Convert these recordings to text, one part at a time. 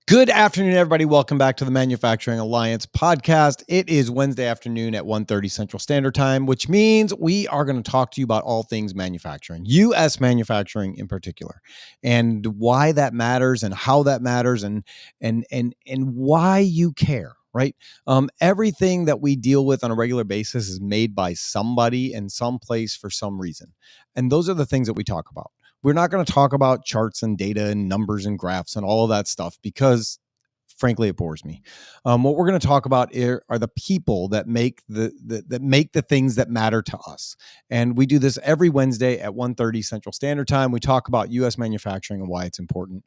Good afternoon, everybody. Welcome back to the Manufacturing Alliance podcast. It is Wednesday afternoon at 1:30 Central Standard Time, which means we are going to talk to you about all things manufacturing, U.S. manufacturing in particular, and why that matters and how that matters and why you care. Right. Everything that we deal with on a regular basis is made by somebody in some place for some reason. And those are the things that we talk about. We're not going to talk about charts and data and numbers and graphs and all of that stuff because, frankly, it bores me. What we're going to talk about are the people that make the things that matter to us. And we do this every Wednesday at 1:30 Central Standard Time. We talk about U.S. manufacturing and why it's important.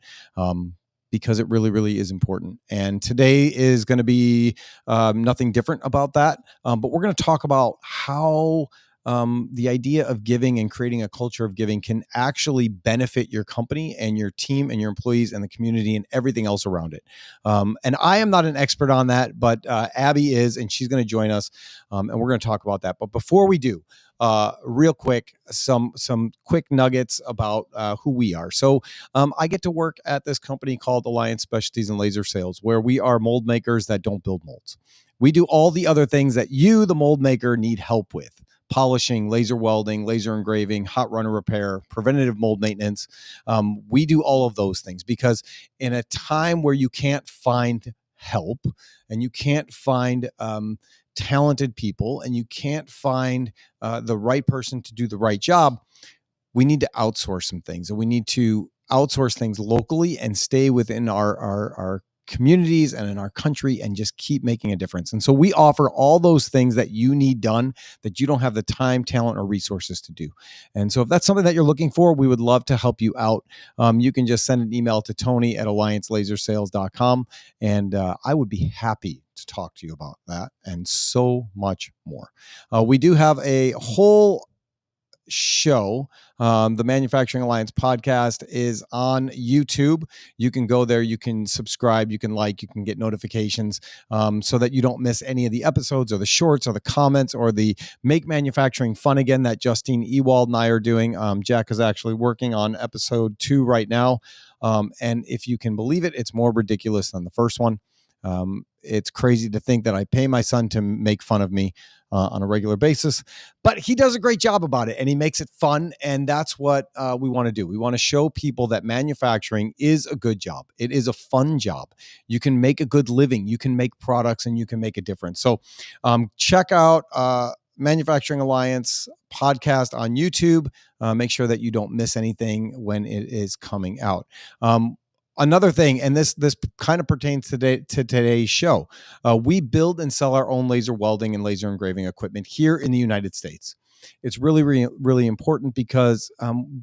Because it really, really is important. And today is going to be nothing different about that. But we're going to talk about how the idea of giving and creating a culture of giving can actually benefit your company and your team and your employees and the community and everything else around it. And I am not an expert on that, but Abby is, and she's going to join us, and we're going to talk about that. But before we do, real quick, some quick nuggets about who we are. So I get to work at this company called Alliance Specialties and Laser Sales, where we are mold makers that don't build molds. We do all the other things that you, the mold maker, need help with. Polishing, laser welding, laser engraving, hot runner repair, preventative mold maintenance. We do all of those things because in a time where you can't find help and you can't find talented people and you can't find the right person to do the right job, we need to outsource some things, and we need to outsource things locally and stay within our communities and in our country and just keep making a difference. And so we offer all those things that you need done that you don't have the time, talent, or resources to do. And so if that's something that you're looking for, we would love to help you out. You can just send an email to Tony@alliancelasersales.com, and I would be happy to talk to you about that and so much more. We do have a whole show. The Manufacturing Alliance podcast is on YouTube. You can go there, you can subscribe, you can like, you can get notifications so that you don't miss any of the episodes or the shorts or the comments or the Make Manufacturing Fun Again that Justine Ewald and I are doing. Jack is actually working on episode 2 right now. And if you can believe it, it's more ridiculous than the first one. It's crazy to think that I pay my son to make fun of me on a regular basis, but he does a great job about it and he makes it fun. And that's what we want to do. We want to show people that manufacturing is a good job. It is a fun job. You can make a good living. You can make products and you can make a difference. So check out Manufacturing Alliance podcast on YouTube. Make sure that you don't miss anything when it is coming out. Another thing, and this kind of pertains to today's show, we build and sell our own laser welding and laser engraving equipment here in the United States. It's really, really, really important because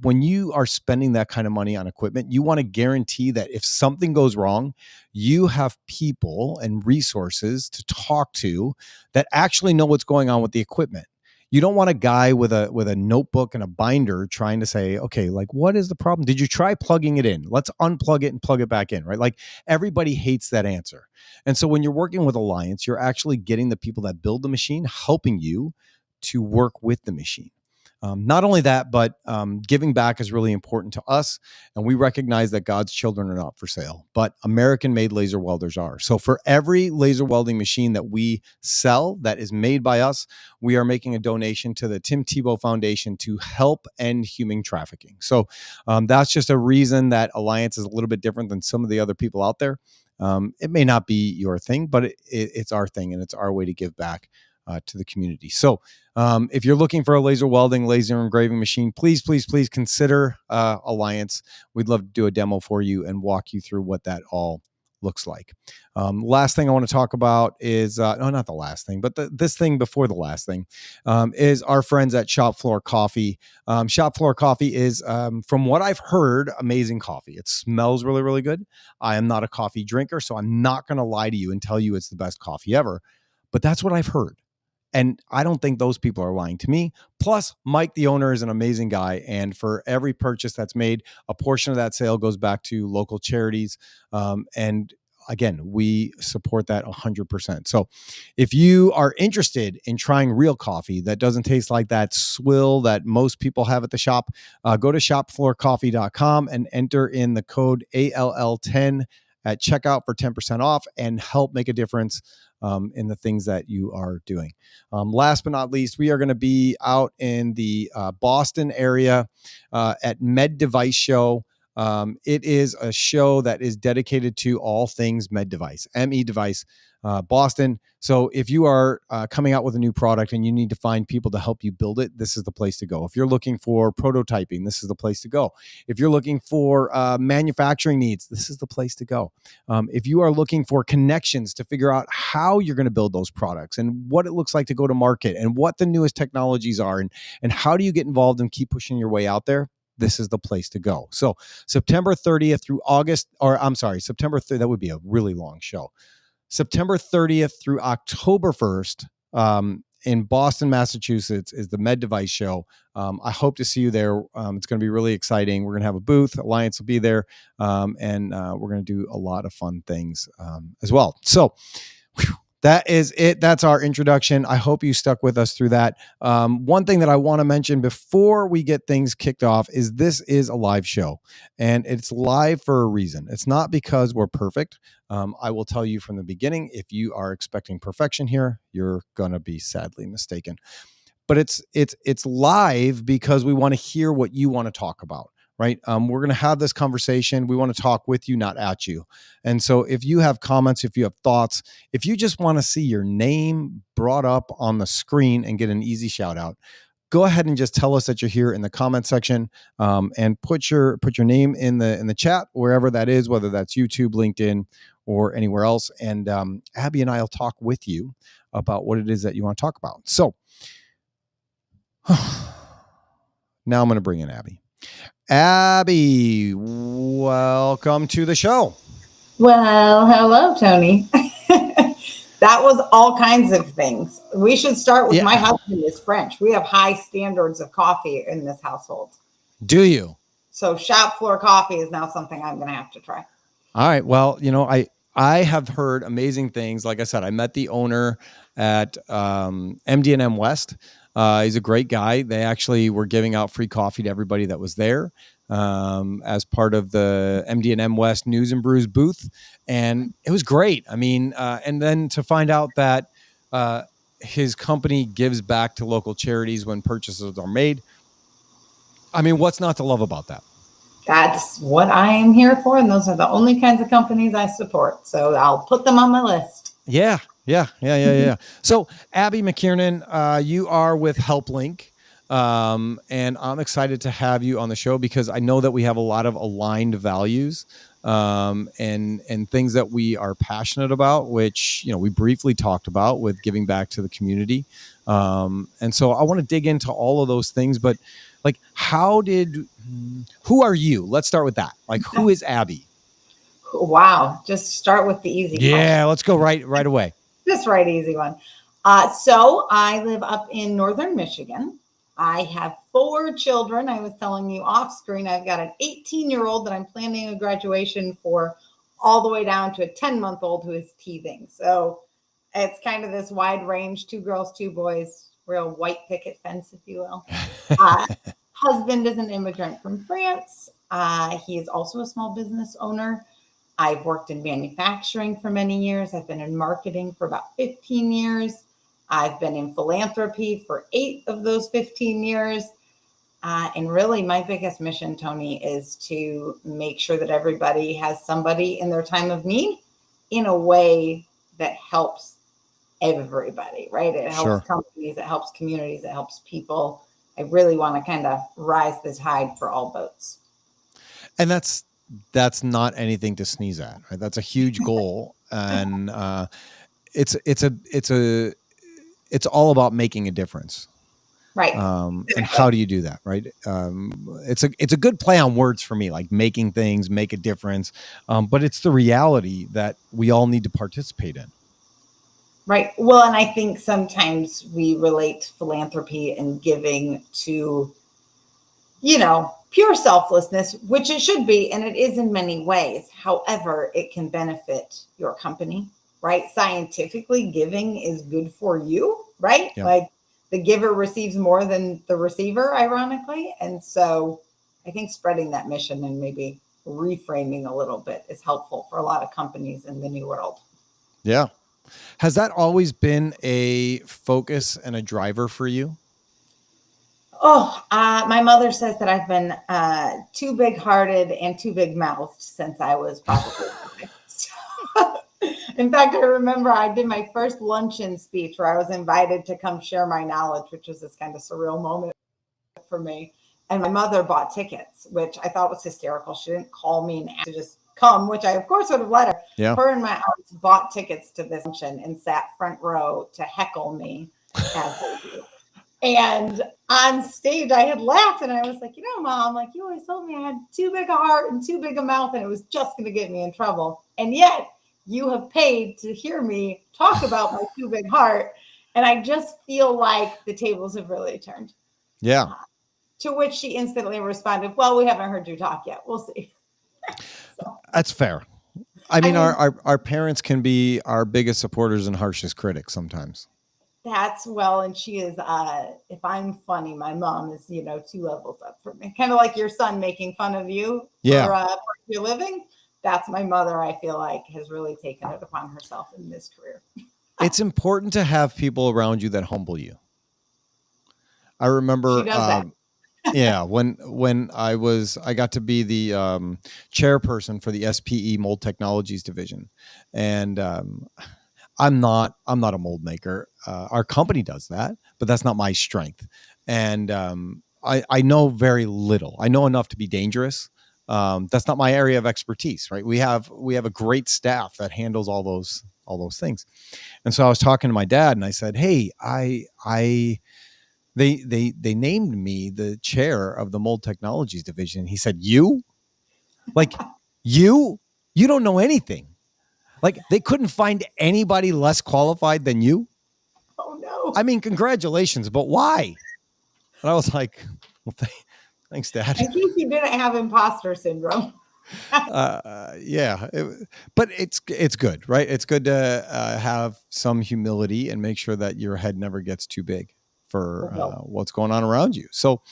when you are spending that kind of money on equipment, you want to guarantee that if something goes wrong, you have people and resources to talk to that actually know what's going on with the equipment. You don't want a guy with a notebook and a binder trying to say, okay, like, what is the problem? Did you try plugging it in? Let's unplug it and plug it back in, right? Like, everybody hates that answer. And so when you're working with Alliance, you're actually getting the people that build the machine, helping you to work with the machine. Not only that, but giving back is really important to us. And we recognize that God's children are not for sale, but American-made laser welders are. So for every laser welding machine that we sell that is made by us, we are making a donation to the Tim Tebow Foundation to help end human trafficking. So that's just a reason that Alliance is a little bit different than some of the other people out there. It may not be your thing, but it's our thing, and it's our way to give back to the community. So if you're looking for a laser welding, laser engraving machine, please consider Alliance. We'd love to do a demo for you and walk you through what that all looks like. Last thing I want to talk about is, no, not the last thing, but this thing before the last thing is our friends at Shop Floor Coffee. Shop Floor Coffee is, from what I've heard, amazing coffee. It smells really, really good. I am not a coffee drinker, so I'm not going to lie to you and tell you it's the best coffee ever, but that's what I've heard. And I don't think those people are lying to me. Plus, Mike, the owner, is an amazing guy. And for every purchase that's made, a portion of that sale goes back to local charities. And again, we support that 100%. So if you are interested in trying real coffee that doesn't taste like that swill that most people have at the shop, go to shopfloorcoffee.com and enter in the code ALL10 at checkout for 10% off and help make a difference in the things that you are doing. Last but not least, we are going to be out in the Boston area at Med Device Show. It is a show that is dedicated to all things med device, ME device, Boston. So if you are coming out with a new product and you need to find people to help you build it, this is the place to go. If you're looking for prototyping, this is the place to go. If you're looking for manufacturing needs, this is the place to go. If you are looking for connections to figure out how you're going to build those products and what it looks like to go to market and what the newest technologies are and how do you get involved and keep pushing your way out there, this is the place to go. So September 30th through September 3rd, that would be a really long show. September 30th through October 1st in Boston, Massachusetts is the Med Device Show. I hope to see you there. It's going to be really exciting. We're going to have a booth. Alliance will be there. And we're going to do a lot of fun things as well. So that is it. That's our introduction. I hope you stuck with us through that. One thing that I want to mention before we get things kicked off is this is a live show, and it's live for a reason. It's not because we're perfect. I will tell you from the beginning, if you are expecting perfection here, you're going to be sadly mistaken. But it's live because we want to hear what you want to talk about. Right. We're going to have this conversation. We want to talk with you, not at you. And so if you have comments, if you have thoughts, if you just want to see your name brought up on the screen and get an easy shout out, go ahead and just tell us that you're here in the comment section and put your name in the chat, wherever that is, whether that's YouTube, LinkedIn, or anywhere else. And Abby and I will talk with you about what it is that you want to talk about. So now I'm going to bring in Abby. Abby, welcome to the show. Well, hello, Tony. That was all kinds of things. We should start with my husband is French. We have high standards of coffee in this household. Do you? So shop floor coffee is now something I'm going to have to try. All right. Well, I have heard amazing things. Like I said, I met the owner at MD&M West. He's a great guy. They actually were giving out free coffee to everybody that was there as part of the MD&M West News and Brews booth. And it was great. I mean, and then to find out that his company gives back to local charities when purchases are made. I mean, what's not to love about that? That's what I am here for. And those are the only kinds of companies I support. So I'll put them on my list. Yeah. So Abby McKiernan, you are with HelpLink. And I'm excited to have you on the show because I know that we have a lot of aligned values and things that we are passionate about, which, we briefly talked about with giving back to the community. And so I want to dig into all of those things, but like, who are you? Let's start with that. Like, who is Abby? Wow. Just start with the easy question. Yeah, let's go right away. Just right, easy one. So I live up in northern Michigan. I have 4 children. I was telling you off screen, I've got an 18-year-old that I'm planning a graduation for, all the way down to a 10-month-old who is teething. So it's kind of this wide range, 2 girls, 2 boys, real white picket fence, if you will. Husband is an immigrant from France. He is also a small business owner. I've worked in manufacturing for many years. I've been in marketing for about 15 years. I've been in philanthropy for 8 of those 15 years. And really my biggest mission, Tony, is to make sure that everybody has somebody in their time of need in a way that helps everybody, right? It helps companies, it helps communities, it helps people. I really want to kind of rise this tide for all boats. And that's not anything to sneeze at, right? That's a huge goal. And it's all about making a difference. Right. And how do you do that? Right. It's a good play on words for me, like making things make a difference. But it's the reality that we all need to participate in. Right. Well, and I think sometimes we relate philanthropy and giving to, pure selflessness, which it should be, and it is in many ways. However, it can benefit your company, right? Scientifically, giving is good for you, right? Yeah. Like the giver receives more than the receiver, ironically. And so I think spreading that mission and maybe reframing a little bit is helpful for a lot of companies in the new world. Yeah. Has that always been a focus and a driver for you? Oh, my mother says that I've been too big-hearted and too big-mouthed since I was probably 5. In fact, I remember I did my first luncheon speech where I was invited to come share my knowledge, which was this kind of surreal moment for me. And my mother bought tickets, which I thought was hysterical. She didn't call me and ask to just come, which I, of course, would have let her. Yeah. Her and my aunts bought tickets to this luncheon and sat front row to heckle me as they do. And on stage, I had laughed and I was like, Mom, like you always told me I had too big a heart and too big a mouth and it was just going to get me in trouble. And yet you have paid to hear me talk about my too big heart. And I just feel like the tables have really turned. Yeah. To which she instantly responded, well, we haven't heard you talk yet. We'll see. That's fair. I mean, our parents can be our biggest supporters and harshest critics sometimes. And she is, if I'm funny, my mom is, 2 levels up from me. Kind of like your son making fun of you for your living. That's my mother, I feel like, has really taken it upon herself in this career. It's important to have people around you that humble you. I remember, she does that. Yeah, when I got to be the chairperson for the SPE Mold Technologies division, and I'm not a mold maker. Our company does that, but that's not my strength. And I know very little. I know enough to be dangerous. That's not my area of expertise, right? We have a great staff that handles all those things. And so I was talking to my dad, and I said, "Hey, They named me the chair of the Mold Technologies division." He said, "You? Like, you don't know anything. Like, they couldn't find anybody less qualified than you?" Oh, no. I mean, congratulations, but why? And I was like, well, thanks, Dad. I think you didn't have imposter syndrome. Yeah, but it's good, right? It's good to have some humility and make sure that your head never gets too big for what's going on around you. So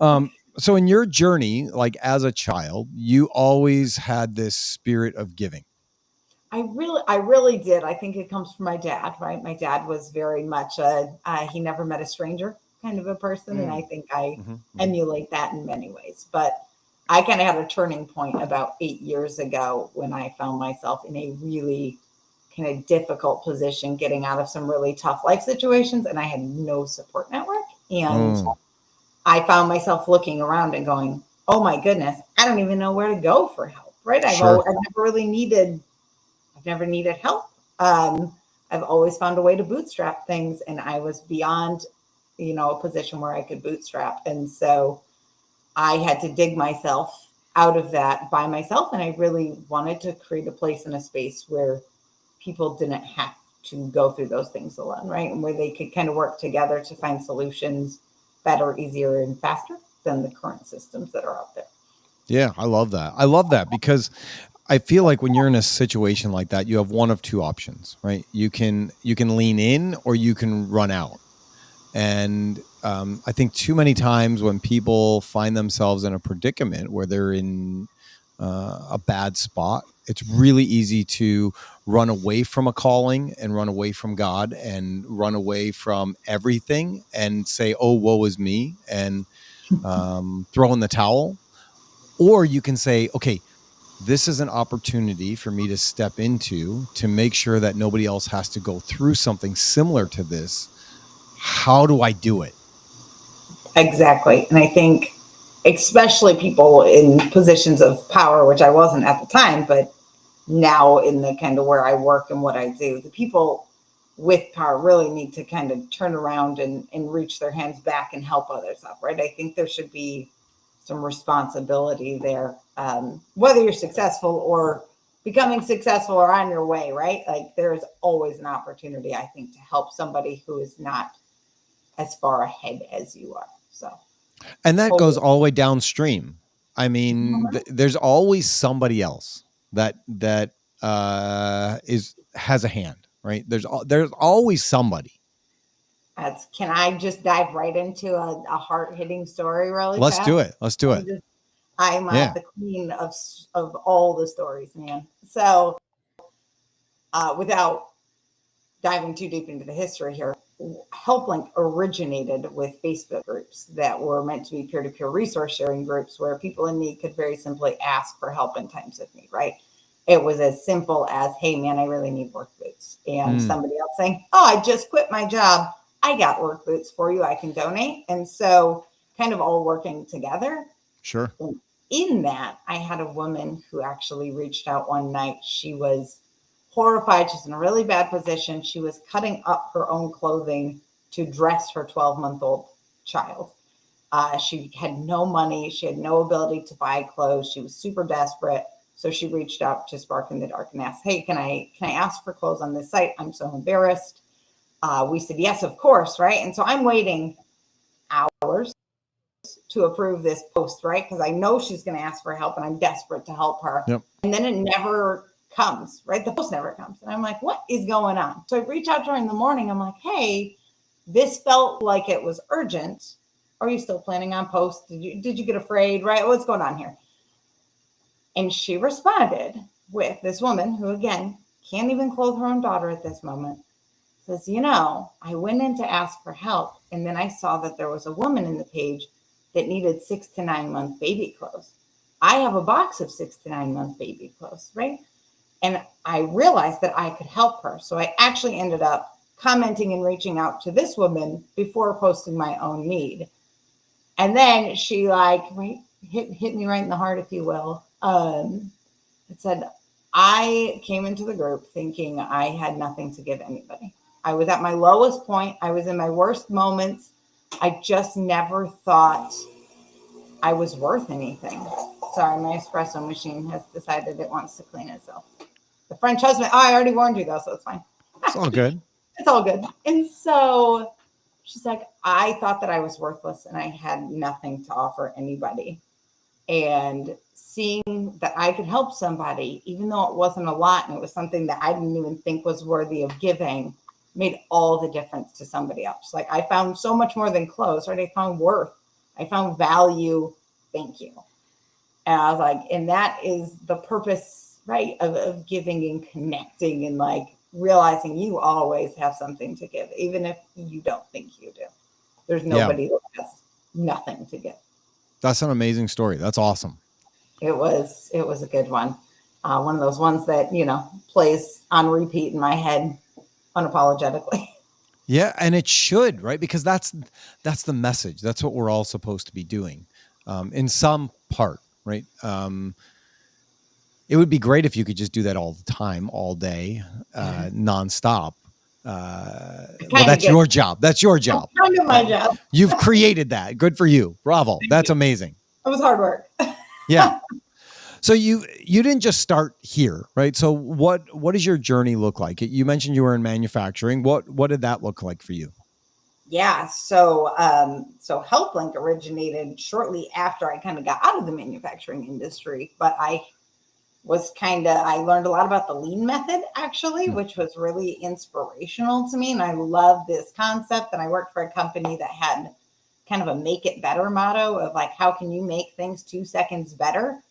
in your journey, like as a child, you always had this spirit of giving. I really did. I think it comes from my dad, right? My dad was very much he never met a stranger kind of a person. And I think I emulate that in many ways. But I kind of had a turning point about 8 years ago when I found myself in a really kind of difficult position, getting out of some really tough life situations. And I had no support network. And I found myself looking around and going, oh my goodness, I don't even know where to go for help, right? I've never needed help. I've always found a way to bootstrap things, and I was beyond, a position where I could bootstrap. And so I had to dig myself out of that by myself. And I really wanted to create a place and a space where people didn't have to go through those things alone, right? And where they could kind of work together to find solutions better, easier, and faster than the current systems that are out there. Yeah, I love that. I love that because I feel like when you're in a situation like that, you have one of two options, right? You can lean in or you can run out. And I think too many times when people find themselves in a predicament where they're in a bad spot, it's really easy to run away from a calling and run away from God and run away from everything and say, oh, woe is me, and throw in the towel. Or you can say, okay, this is an opportunity for me to step into to make sure that nobody else has to go through something similar to this. How do I do it? Exactly. And I think especially people in positions of power, which I wasn't at the time, but now in the kind of where I work and what I do, the people with power really need to kind of turn around and reach their hands back and help others up, right? I think there should be some responsibility there, whether you're successful or becoming successful or on your way, right? Like there's always an opportunity, I think, to help somebody who is not as far ahead as you are. So, and that goes all the way downstream. I mean, there's always somebody else that has a hand, right? There's always somebody. Can I just dive right into a hard-hitting story really Let's fast? do it. Let's do it. I'm the queen of all the stories, man. So without diving too deep into the history here, HelpLink originated with Facebook groups that were meant to be peer-to-peer resource sharing groups where people in need could very simply ask for help in times of need, right? It was as simple as, hey, man, I really need work boots. And somebody else saying, oh, I just quit my job. I got work boots for you. I can donate. And so kind of all working together. Sure. And in that, I had a woman who actually reached out one night. She was horrified. She's in a really bad position. She was cutting up her own clothing to dress her 12-month-old child. She had no money. She had no ability to buy clothes. She was super desperate. So she reached out to Spark in the Dark and asked, hey, can I ask for clothes on this site? I'm so embarrassed. We said, yes, of course, right? And so I'm waiting hours to approve this post, right? Because I know she's going to ask for help and I'm desperate to help her. Yep. And then it never comes, right? The post never comes. And I'm like, what is going on? So I reach out to her in the morning. I'm like, hey, this felt like it was urgent. Are you still planning on posts? Did you get afraid, right? What's going on here? And she responded with this woman who, again, can't even clothe her own daughter at this moment, says, you know, I went in to ask for help. And then I saw that there was a woman in the page that needed 6 to 9 month baby clothes. I have a box of 6 to 9 month baby clothes, right? And I realized that I could help her. So I actually ended up commenting and reaching out to this woman before posting my own need. And then she hit me right in the heart, if you will. It said, I came into the group thinking I had nothing to give anybody. I was at my lowest point. I was in my worst moments. I just never thought I was worth anything. Sorry, my espresso machine has decided it wants to clean itself. The French husband, I already warned you though, so it's fine. It's all good. It's all good. And so she's like, I thought that I was worthless and I had nothing to offer anybody. And seeing that I could help somebody, even though it wasn't a lot and it was something that I didn't even think was worthy of giving, made all the difference to somebody else. Like I found so much more than clothes, right? I found worth. I found value. Thank you. And I was like, and that is the purpose, right, of giving and connecting and like realizing you always have something to give, even if you don't think you do. There's nobody that has nothing to give. That's an amazing story. That's awesome. It was a good one. One of those ones that, plays on repeat in my head unapologetically. Yeah. And it should, right? Because that's the message. That's what we're all supposed to be doing in some part, right? It would be great if you could just do that all the time, all day, nonstop. Well, that's your job. That's your job. Kind of my job. You've created that. Good for you. Bravo. That's amazing. It was hard work. Yeah. So you didn't just start here, right? So what does your journey look like? You mentioned you were in manufacturing. What did that look like for you? Yeah. So HelpLink originated shortly after I kind of got out of the manufacturing industry, but I learned a lot about the lean method actually, which was really inspirational to me. And I love this concept. And I worked for a company that had kind of a make it better motto of like, how can you make things 2 seconds better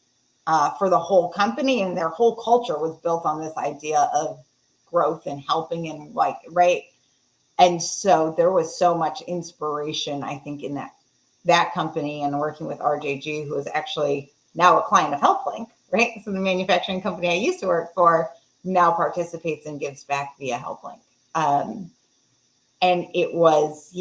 for the whole company? And their whole culture was built on this idea of growth and helping and like, right. And so there was so much inspiration, I think, in that company and working with RJG, who is actually now a client of HelpLink, right? So the manufacturing company I used to work for now participates and gives back via HelpLink. And it was,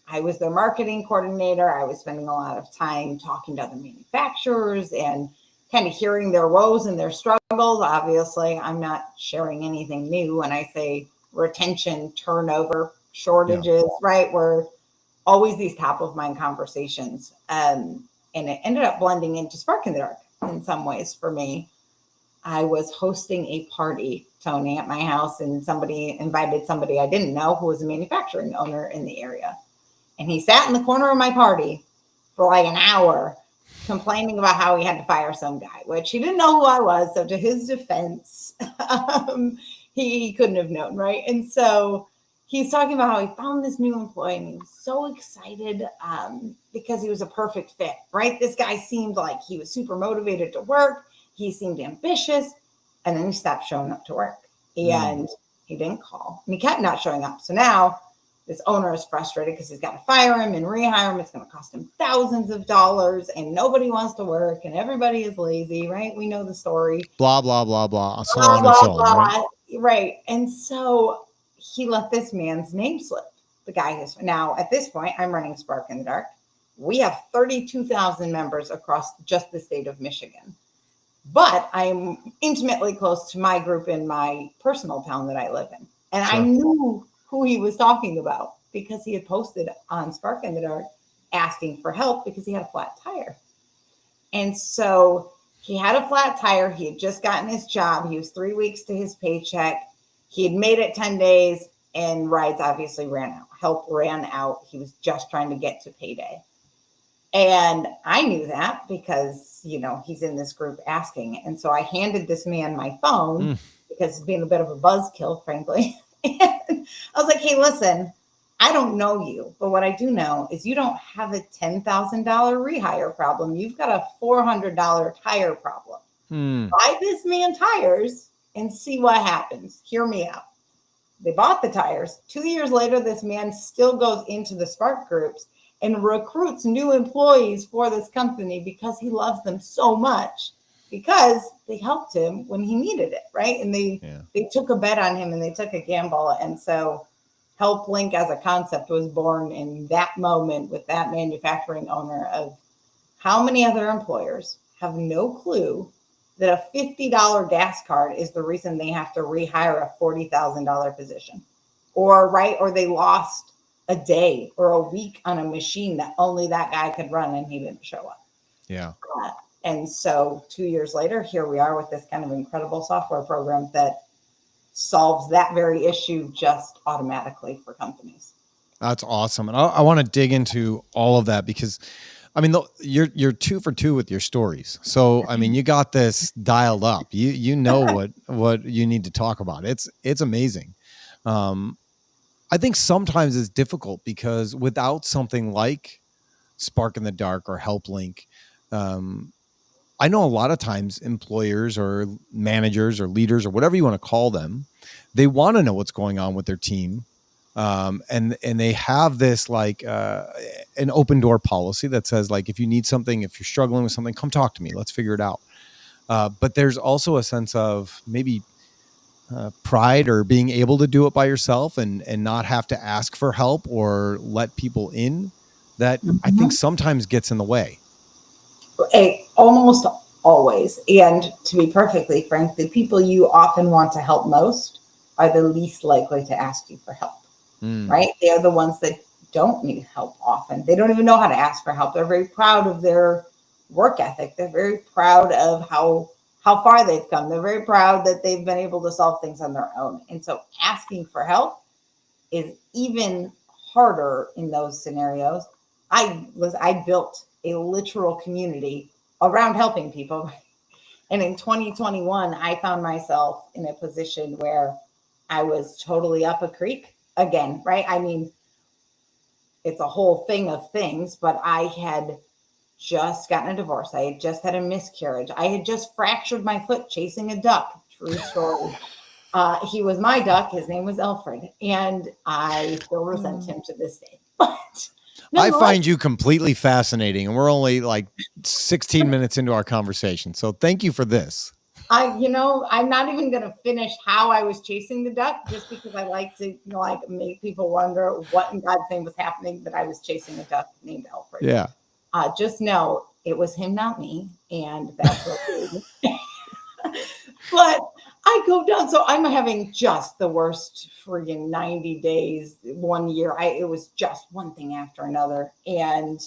I was their marketing coordinator. I was spending a lot of time talking to other manufacturers and kind of hearing their woes and their struggles. Obviously, I'm not sharing anything new when I say retention, turnover, shortages, right? Were always these top of mind conversations. And it ended up blending into Spark in the Dark in some ways for me. I was hosting a party, Tony, at my house, and somebody invited somebody I didn't know who was a manufacturing owner in the area. And he sat in the corner of my party for like an hour complaining about how he had to fire some guy, which he didn't know who I was. So to his defense, he couldn't have known, right? And so he's talking about how he found this new employee and he was so excited because he was a perfect fit, right? This guy seemed like he was super motivated to work. He seemed ambitious. And then he stopped showing up to work and he didn't call and he kept not showing up. So now this owner is frustrated because he's got to fire him and rehire him. It's going to cost him thousands of dollars and nobody wants to work and everybody is lazy, right? We know the story. Blah, blah, blah, blah. So blah, on blah, and so blah. on, Right. And so he let this man's name slip. The guy is now at this point, I'm running Spark in the Dark. We have 32,000 members across just the state of Michigan. But I'm intimately close to my group in my personal town that I live in. And I knew who he was talking about because he had posted on Spark in the Dark asking for help because he had a flat tire. And so he had a flat tire. He had just gotten his job. He was 3 weeks to his paycheck. He had made it 10 days and rides obviously ran out. Help ran out. He was just trying to get to payday. And I knew that because, you know, he's in this group asking. And so I handed this man my phone because he's being a bit of a buzzkill, frankly. And I was like, hey, listen, I don't know you, but what I do know is you don't have a $10,000 rehire problem. You've got a $400 tire problem. Buy this man tires and see what happens. Hear me out. They bought the tires. 2 years later, this man still goes into the Spark groups and recruits new employees for this company because he loves them so much, because they helped him when he needed it, right? And they took a bet on him and they took a gamble. And so HelpLink as a concept was born in that moment with that manufacturing owner of how many other employers have no clue that a $50 gas card is the reason they have to rehire a $40,000 position, or they lost a day or a week on a machine that only that guy could run and he didn't show up. Yeah. And so 2 years later, here we are with this kind of incredible software program that solves that very issue just automatically for companies. That's awesome. And I want to dig into all of that because, I mean, you're 2 for 2 with your stories. So, I mean, you got this dialed up. You know what you need to talk about. It's amazing. I think sometimes it's difficult because without something like Spark in the Dark or HelpLink, I know a lot of times employers or managers or leaders or whatever you want to call them, they want to know what's going on with their team. And they have this like an open door policy that says, like, if you need something, if you're struggling with something, come talk to me. Let's figure it out. But there's also a sense of maybe pride or being able to do it by yourself and not have to ask for help or let people in that I think sometimes gets in the way. Almost always. And to be perfectly frank, the people you often want to help most are the least likely to ask you for help, right? They are the ones that don't need help often. They don't even know how to ask for help. They're very proud of their work ethic. They're very proud of how far they've come. They're very proud that they've been able to solve things on their own. And so asking for help is even harder in those scenarios. I built a literal community around helping people. And in 2021, I found myself in a position where I was totally up a creek again, right? I mean, it's a whole thing of things, but I had just gotten a divorce. I had just had a miscarriage. I had just fractured my foot chasing a duck. True story. He was my duck. His name was Alfred. And I still resent him to this day. But I find you completely fascinating. And we're only like 16 minutes into our conversation. So thank you for this. I'm not even going to finish how I was chasing the duck, just because I like to, make people wonder what in God's name was happening that I was chasing a duck named Alfred. Yeah. Just know it was him, not me. And that's what we But I go down. So I'm having just the worst friggin' 90 days, 1 year. It was just one thing after another. And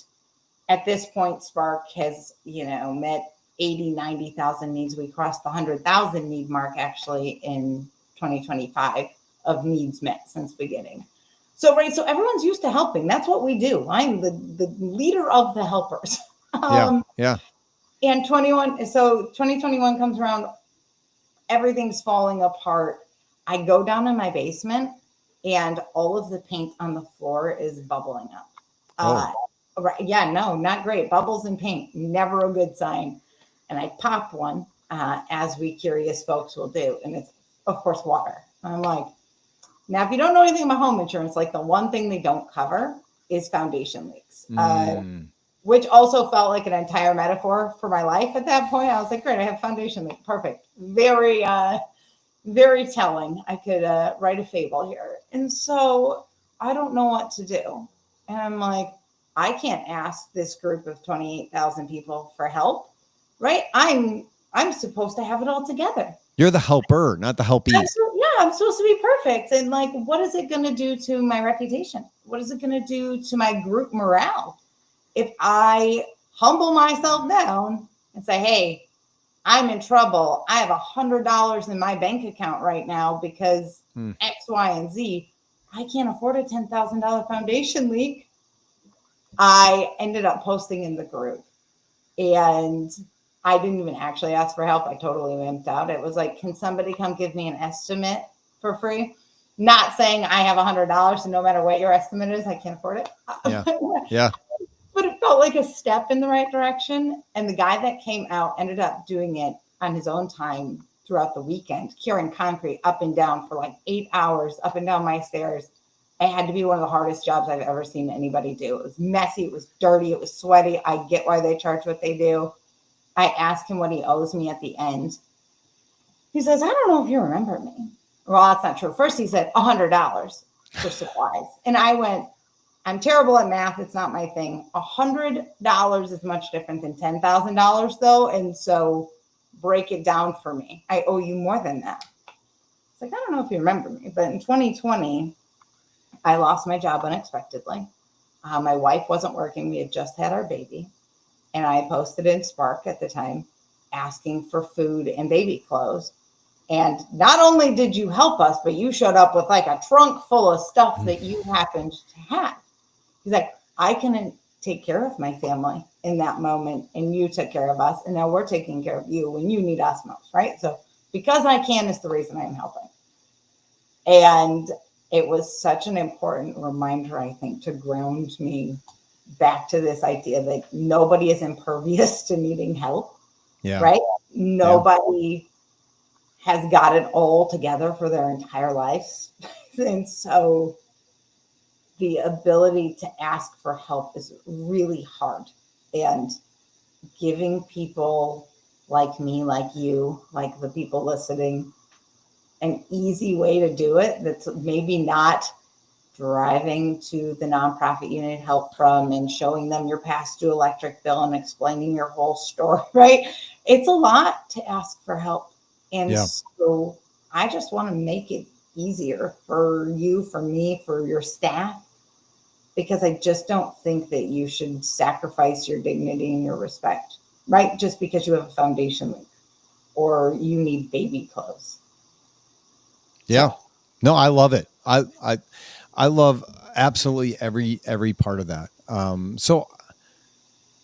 at this point, Spark has, met 80, 90,000 needs. We crossed the 100,000 need mark actually in 2025 of needs met since beginning. So everyone's used to helping. That's what we do. I'm the leader of the helpers. Yeah. And 2021 comes around, everything's falling apart. I go down in my basement and all of the paint on the floor is bubbling up. Oh. Right. Yeah, no, not great. Bubbles in paint, never a good sign. And I pop one, as we curious folks will do. And it's, of course, water. I'm like, now, if you don't know anything about home insurance, like the one thing they don't cover is foundation leaks, which also felt like an entire metaphor for my life at that point. I was like, great, I have foundation leak. Perfect. Very, very telling. I could write a fable here. And so I don't know what to do. And I'm like, I can't ask this group of 28,000 people for help, right? I'm supposed to have it all together. You're the helper, not the helpee. I'm supposed to be perfect. And like, what is it going to do to my reputation? What is it going to do to my group morale if I humble myself down and say, hey, I'm in trouble. I have $100 in my bank account right now because X, Y, and Z. I can't afford a $10,000 foundation leak. I ended up posting in the group, and I didn't even actually ask for help. I totally wimped out. It was like, can somebody come give me an estimate for free? Not saying I have $100 and no matter what your estimate is, I can't afford it. Yeah. But it felt like a step in the right direction. And the guy that came out ended up doing it on his own time throughout the weekend, curing concrete up and down for like 8 hours, up and down my stairs. It had to be one of the hardest jobs I've ever seen anybody do. It was messy. It was dirty. It was sweaty. I get why they charge what they do. I asked him what he owes me at the end. He says, I don't know if you remember me. Well, that's not true. First, he said $100 for supplies. And I went, I'm terrible at math. It's not my thing. $100 is much different than $10,000 though. And so break it down for me. I owe you more than that. It's like, I don't know if you remember me, but in 2020, I lost my job unexpectedly. My wife wasn't working. We had just had our baby. And I posted in Spark at the time asking for food and baby clothes. And not only did you help us, but you showed up with like a trunk full of stuff that you happened to have. He's like, I can take care of my family in that moment. And you took care of us. And now we're taking care of you when you need us most, right? So because I can is the reason I'm helping. And it was such an important reminder, I think, to ground me back to this idea that nobody is impervious to needing help, right? Nobody has got it all together for their entire lives. And so the ability to ask for help is really hard. And giving people like me, like you, like the people listening, an easy way to do it that's maybe not driving to the nonprofit you need help from and showing them your past due electric bill and explaining your whole story, right? It's a lot to ask for help. And so I just want to make it easier for you, for me, for your staff, because I just don't think that you should sacrifice your dignity and your respect, right? Just because you have a foundation leak or you need baby clothes. Yeah. No, I love it. I love absolutely every part of that. So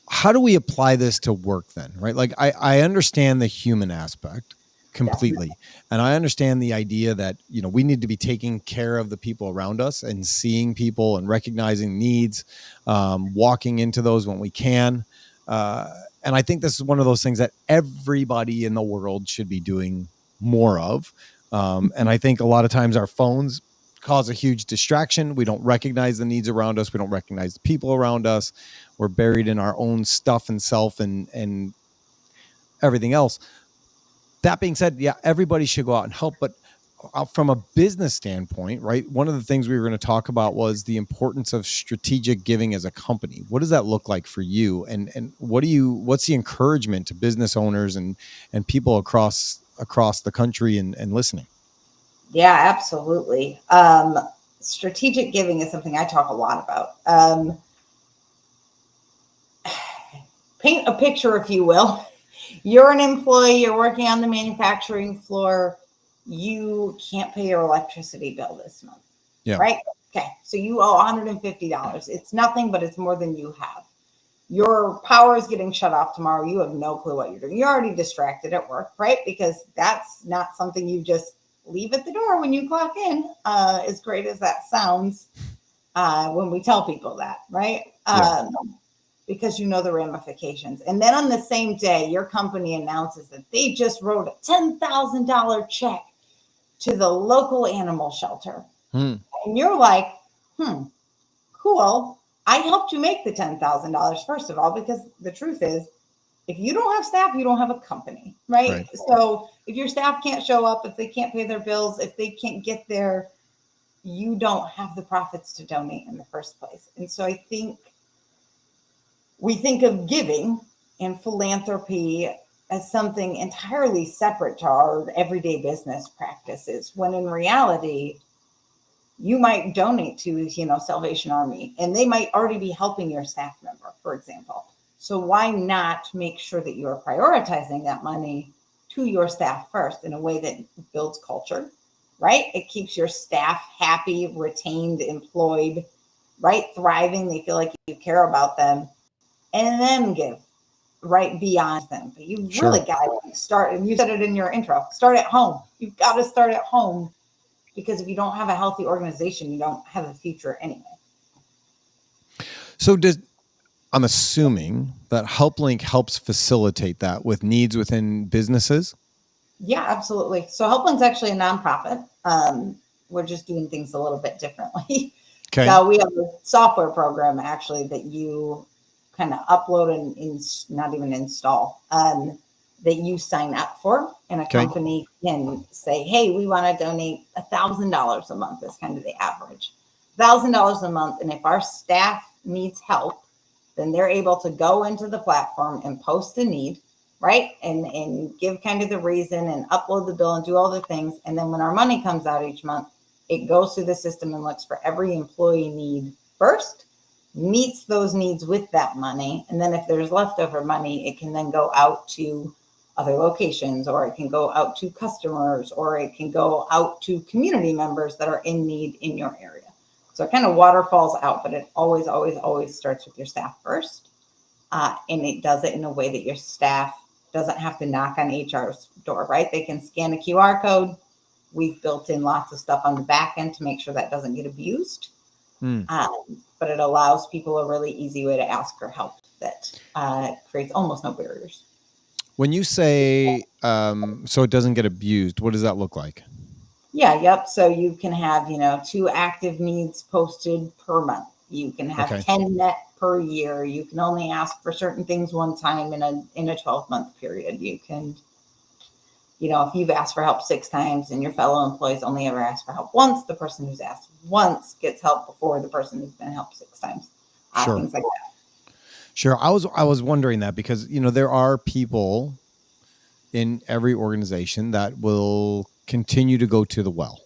how do we apply this to work then, right? Like I understand the human aspect completely. Definitely. And I understand the idea that, you know, we need to be taking care of the people around us and seeing people and recognizing needs, walking into those when we can. And I think this is one of those things that everybody in the world should be doing more of. And I think a lot of times our phones cause a huge distraction. We don't recognize the needs around us. We don't recognize the people around us. We're buried in our own stuff and self and everything else. That being said, yeah, everybody should go out and help. But from a business standpoint, right, one of the things we were going to talk about was the importance of strategic giving as a company. What does that look like for you? And what's the encouragement to business owners and people across the country and listening? Yeah, absolutely. Strategic giving is something I talk a lot about. Paint a picture, if you will. You're an employee, you're working on the manufacturing floor. You can't pay your electricity bill this month, right? Okay, so you owe $150. It's nothing, but it's more than you have. Your power is getting shut off tomorrow. You have no clue what you're doing. You're already distracted at work, right? Because that's not something you just leave at the door when you clock in, as great as that sounds, when we tell people that, right? Because you know the ramifications. And then on the same day, your company announces that they just wrote a $10,000 check to the local animal shelter. And you're like, cool. I helped you make the $10,000, first of all, because the truth is, if you don't have staff, you don't have a company, right? So if your staff can't show up, if they can't pay their bills, if they can't get there, you don't have the profits to donate in the first place. And so I think we think of giving and philanthropy as something entirely separate to our everyday business practices, when in reality, you might donate to, Salvation Army, and they might already be helping your staff member, for example. So why not make sure that you are prioritizing that money to your staff first in a way that builds culture, right? It keeps your staff happy, retained, employed, right? Thriving. They feel like you care about them, and then give right beyond them. But you really got to start, and you said it in your intro, start at home. You've got to start at home, because if you don't have a healthy organization, you don't have a future anyway. So I'm assuming that HelpLink helps facilitate that with needs within businesses? Yeah, absolutely. So HelpLink's actually a nonprofit. We're just doing things a little bit differently. Okay. So we have a software program actually that you kind of upload and not even install, that you sign up for, and a company can say, hey, we want to donate $1,000 a month. That's kind of the average. $1,000 a month. And if our staff needs help, then they're able to go into the platform and post a need, right? And give kind of the reason and upload the bill and do all the things. And then when our money comes out each month, it goes through the system and looks for every employee need first, meets those needs with that money. And then if there's leftover money, it can then go out to other locations, or it can go out to customers, or it can go out to community members that are in need in your area. So it kind of waterfalls out, but it always, always, always starts with your staff first. And it does it in a way that your staff doesn't have to knock on HR's door, right? They can scan a QR code. We've built in lots of stuff on the back end to make sure that doesn't get abused. But it allows people a really easy way to ask for help that creates almost no barriers. When you say, so it doesn't get abused, what does that look like? Yep. So you can have, 2 active needs posted per month. You can have 10 net per year. You can only ask for certain things one time in a 12-month period. You can, if you've asked for help 6 times and your fellow employees only ever ask for help once, the person who's asked once gets help before the person who's been helped 6 times. Things like that. Sure. I was wondering that because, there are people in every organization that will continue to go to the well.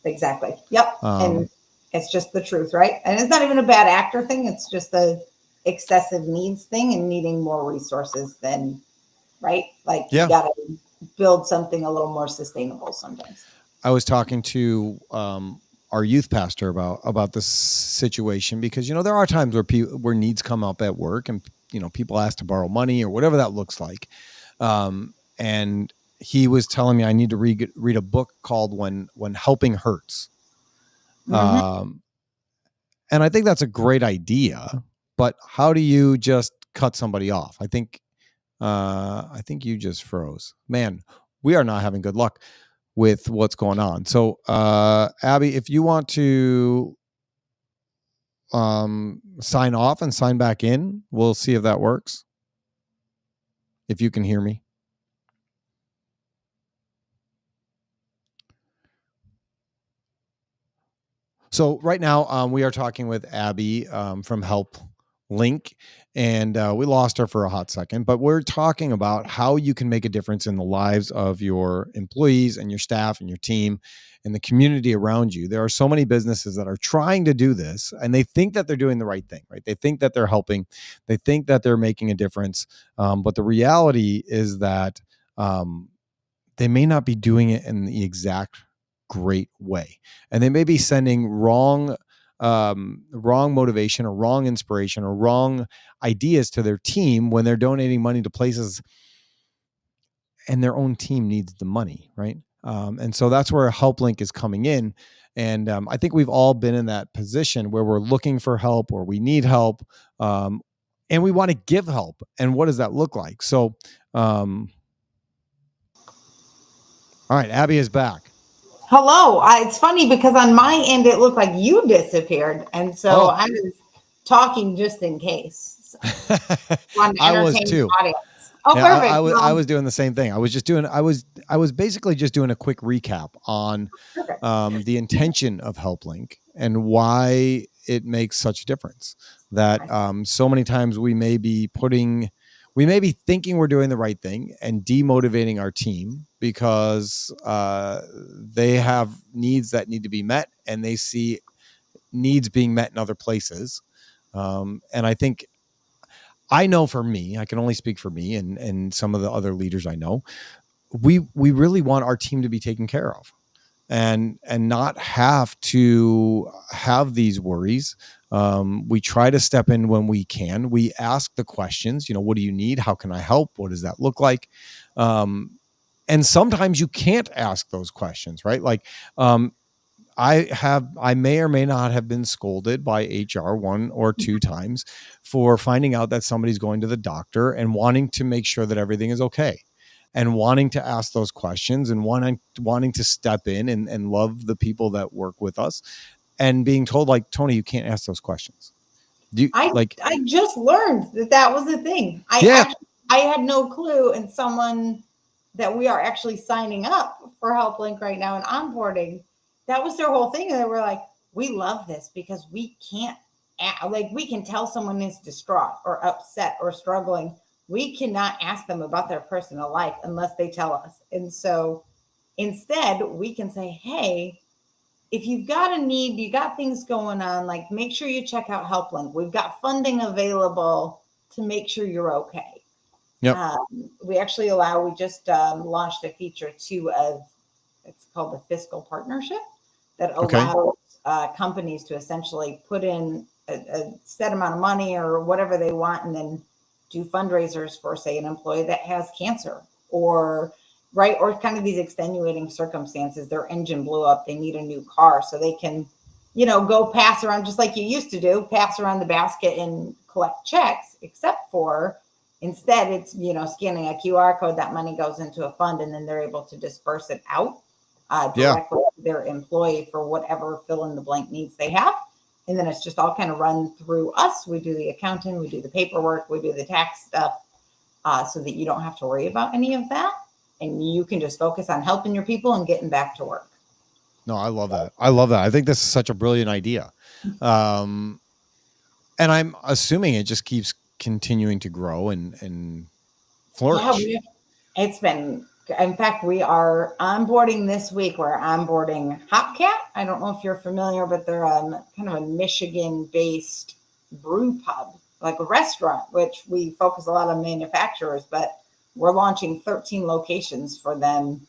Exactly. Yep. And it's just the truth, right? And it's not even a bad actor thing. It's just a excessive needs thing and needing more resources than, right? Like you got to build something a little more sustainable sometimes. I was talking to our youth pastor about this situation because, there are times where needs come up at work and, people ask to borrow money or whatever that looks like. And he was telling me I need to read a book called When Helping Hurts. And I think that's a great idea, but how do you just cut somebody off? I think you just froze. Man, we are not having good luck with what's going on. So, Abby, if you want to sign off and sign back in, we'll see if that works. If you can hear me. So right now we are talking with Abby from HelpLink, and we lost her for a hot second, but we're talking about how you can make a difference in the lives of your employees and your staff and your team and the community around you. There are so many businesses that are trying to do this, and they think that they're doing the right thing, right? They think that they're helping. They think that they're making a difference. But the reality is that they may not be doing it in the exact great way, and they may be sending wrong motivation or wrong inspiration or wrong ideas to their team when they're donating money to places and their own team needs the money, right? And so that's where HelpLink is coming in. And I think we've all been in that position where we're looking for help or we need help, and we want to give help. And what does that look like? So, all right, Abby is back. Hello. It's funny because on my end, it looked like you disappeared. And so I was talking just in case. So, I was too. Audience. Oh, yeah, perfect. I was doing the same thing. I was basically just doing a quick recap on the intention of HelpLink and why it makes such a difference. That so many times we may be thinking we're doing the right thing and demotivating our team because they have needs that need to be met and they see needs being met in other places. And I think, I know for me, I can only speak for me and some of the other leaders I know, we really want our team to be taken care of and not have to have these worries. We try to step in when we can. We ask the questions, what do you need? How can I help? What does that look like? And sometimes you can't ask those questions, right? Like, I may or may not have been scolded by HR 1 or 2 times for finding out that somebody's going to the doctor and wanting to make sure that everything is okay and wanting to ask those questions and wanting to step in and love the people that work with us and being told like, Tony, you can't ask those questions. I just learned that was the thing. I had no clue, and someone that we are actually signing up for HelpLink right now and onboarding, that was their whole thing. And they were like, we love this because we can't, we can tell someone is distraught or upset or struggling. We cannot ask them about their personal life unless they tell us. And so instead, we can say, hey, if you've got a need, you got things going on, like make sure you check out HelpLink. We've got funding available to make sure you're okay. Yep. We actually we just launched a feature too it's called the fiscal partnership that allows companies to essentially put in a set amount of money or whatever they want and then do fundraisers for, say, an employee that has cancer or kind of these extenuating circumstances. Their engine blew up, they need a new car, so they can, go pass around just like you used to do, pass around the basket and collect checks, except for instead it's, scanning a QR code, that money goes into a fund and then they're able to disperse it out directly to their employee for whatever fill in the blank needs they have. And then it's just all kind of run through us. We do the accounting, we do the paperwork, we do the tax stuff so that you don't have to worry about any of that. And you can just focus on helping your people and getting back to work. No, I love that. I think this is such a brilliant idea. And I'm assuming it just keeps continuing to grow and flourish. Yeah, it's been, in fact, we are onboarding this week. We're onboarding Hopcat. I don't know if you're familiar, but they're kind of a Michigan-based brew pub, like a restaurant, which we focus a lot on manufacturers, but we're launching 13 locations for them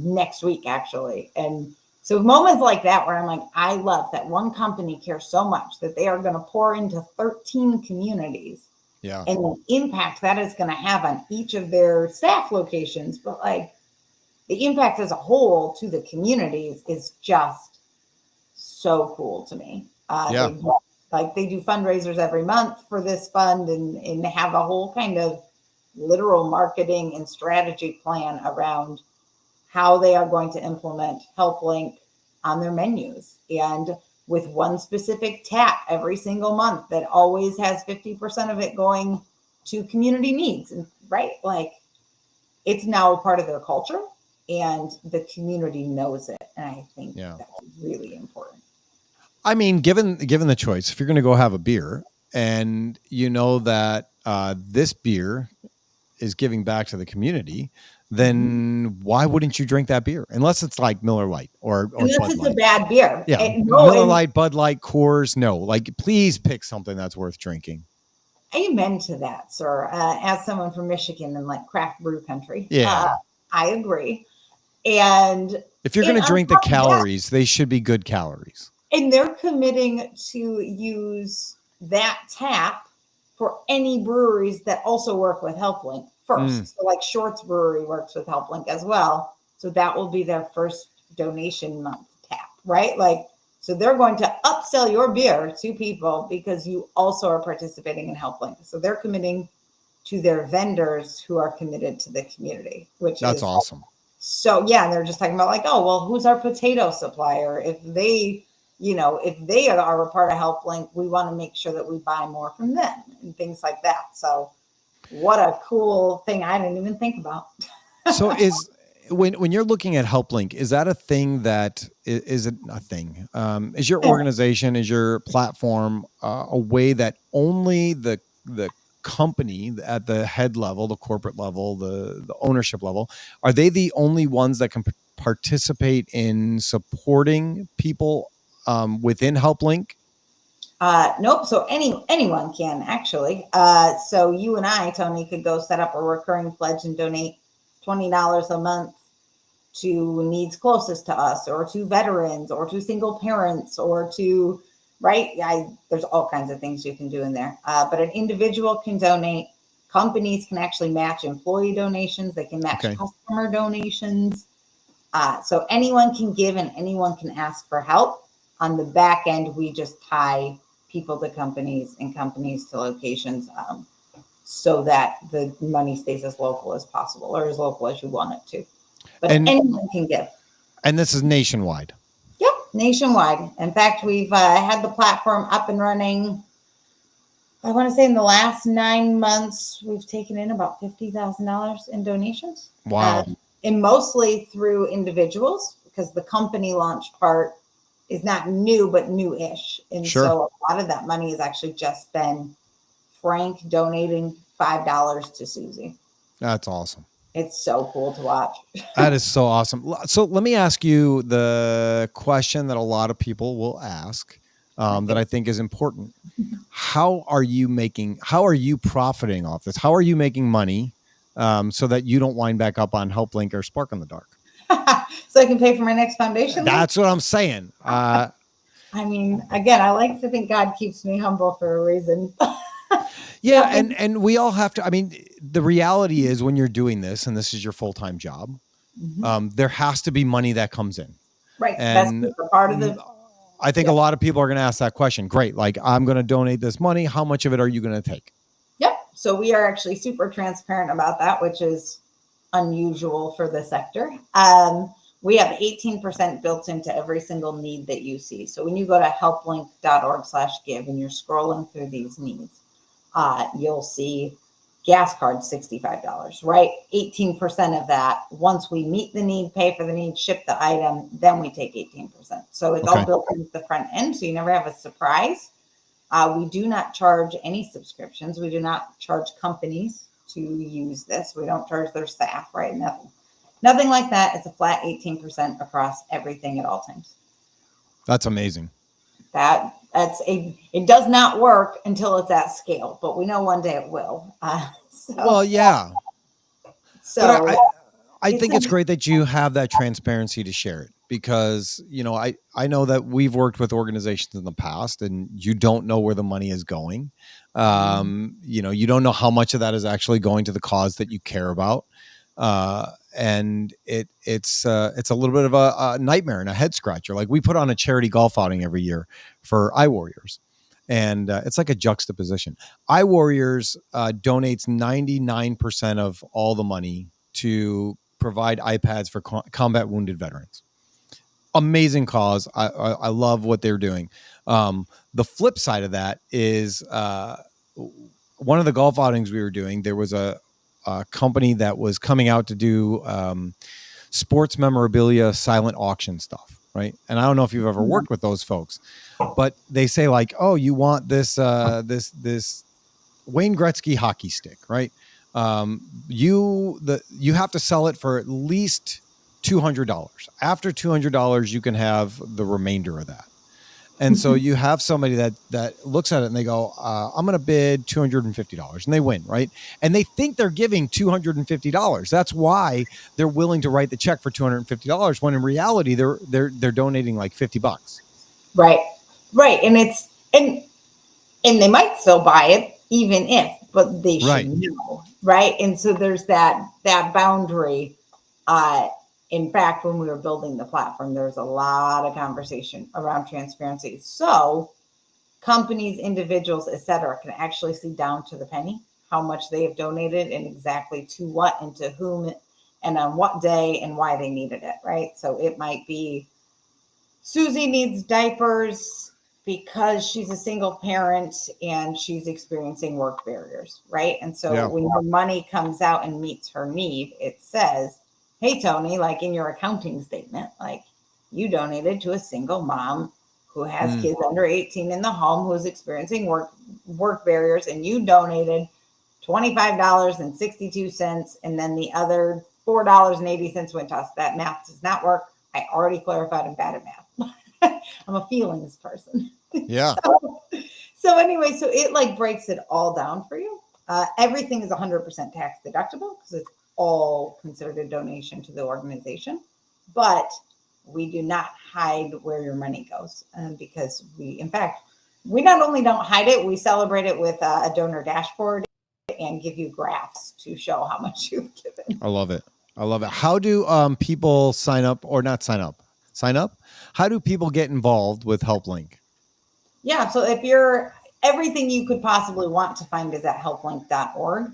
next week, actually. And so moments like that where I'm like, I love that one company cares so much that they are going to pour into 13 communities. Yeah. And the impact that is going to have on each of their staff locations, but like the impact as a whole to the communities is just so cool to me. They do fundraisers every month for this fund and have a whole kind of literal marketing and strategy plan around how they are going to implement HelpLink on their menus, and with one specific tap every single month that always has 50% of it going to community needs. And like it's now a part of their culture and the community knows it. And I think that's really important. I mean, given the choice, if you're going to go have a beer and you know that this beer is giving back to the community, then why wouldn't you drink that beer? Unless it's like Miller Lite or unless Bud it's Light. A bad beer. Yeah, Miller Lite, Bud Light, Coors. No, like please pick something that's worth drinking. Amen to that, sir. As someone from Michigan and like craft brew country, I agree. And if you're going to drink the calories, they should be good calories. And they're committing to use that tap for any breweries that also work with HelpLink first. So like Shorts Brewery works with HelpLink as well. So that will be their first donation month tap, right? Like, so they're going to upsell your beer to people because you also are participating in HelpLink. So they're committing to their vendors who are committed to the community, which That's is awesome. So yeah, they're just talking about like, oh, well, who's our potato supplier? If they, if they are a part of HelpLink, we want to make sure that we buy more from them and things like that. So what a cool thing. I didn't even think about. So when you're looking at HelpLink, is that a thing that is it a thing? Is your organization, is your platform a way that only the company at the head level, the corporate level, the ownership level, are they the only ones that can participate in supporting people within HelpLink? Nope. So anyone can actually. So you and I, Tony, could go set up a recurring pledge and donate $20 a month to needs closest to us, or to veterans, or to single parents, or to there's all kinds of things you can do in there. But an individual can donate. Companies can actually match employee donations. They can match customer donations. So anyone can give and anyone can ask for help. On the back end, we just tie people to companies and companies to locations, so that the money stays as local as possible, or as local as you want it to. But anyone can give. And this is nationwide. Yep, nationwide. In fact, we've had the platform up and running. I want to say in the last 9 months, we've taken in about $50,000 in donations. Wow. And mostly through individuals, because the company launch part is not new, but new-ish. And so a lot of that money has actually just been Frank donating $5 to Susie. That's awesome. It's so cool to watch. That is so awesome. So let me ask you the question that a lot of people will ask, that I think is important. How are you profiting off this? How are you making money so that you don't wind back up on HelpLink or Spark in the Dark? So I can pay for my next foundation? That's what I'm saying. I mean, again, I like to think God keeps me humble for a reason. Yeah, and we all have to. I mean, the reality is when you're doing this, and this is your full-time job, there has to be money that comes in. Right. And that's part of the. I think a lot of people are going to ask that question. Great, like I'm going to donate this money. How much of it are you going to take? Yep. So we are actually super transparent about that, which is unusual for the sector. We have 18% built into every single need that you see. So when you go to helplink.org/give and you're scrolling through these needs, you'll see gas card, $65, right? 18% of that. Once we meet the need, pay for the need, ship the item, then we take 18%. So it's all built into the front end. So you never have a surprise. We do not charge any subscriptions. We do not charge companies to use this. We don't charge their staff, right? Nothing like that. It's a flat 18% across everything at all times. That's amazing. It does not work until it's at scale, but we know one day it will. Well, yeah. So but I think it's great that you have that transparency to share it, because, I know that we've worked with organizations in the past and you don't know where the money is going. You don't know how much of that is actually going to the cause that you care about. And it's a little bit of a nightmare and a head scratcher. Like we put on a charity golf outing every year for iWarriors, and it's like a juxtaposition. iWarriors donates 99% of all the money to provide iPads for combat wounded veterans. Amazing cause. I love what they're doing. The flip side of that is one of the golf outings we were doing, there was a company that was coming out to do sports memorabilia silent auction stuff, right? And I don't know if you've ever worked with those folks, but they say like, oh, you want this this Wayne Gretzky hockey stick, right? You have to sell it for at least $200. After $200, you can have the remainder of that. And so you have somebody that looks at it and they go, I'm going to bid $250, and they win, right? And they think they're giving $250. That's why they're willing to write the check for $250, when in reality they're donating like $50. Right. And they might still buy it even if, but they should know, right? And so there's that boundary. In fact, when we were building the platform, there was a lot of conversation around transparency. So companies, individuals, et cetera, can actually see down to the penny how much they have donated and exactly to what and to whom and on what day and why they needed it, right? So it might be Susie needs diapers because she's a single parent and she's experiencing work barriers, right? And so when your money comes out and meets her need, it says, hey, Tony, like in your accounting statement, like you donated to a single mom who has kids under 18 in the home who's experiencing work barriers, and you donated $25.62, and then the other $4.80 went to us. That math does not work. I already clarified I'm bad at math. I'm a feelings person. Yeah. So anyway, so it like breaks it all down for you. Everything is 100% tax deductible because it's all considered a donation to the organization. But we do not hide where your money goes because in fact, we not only don't hide it, we celebrate it with a donor dashboard and give you graphs to show how much you've given. I love it. How do people sign up or not sign up? Sign up? How do people get involved with HelpLink? Yeah, so if everything you could possibly want to find is at helplink.org.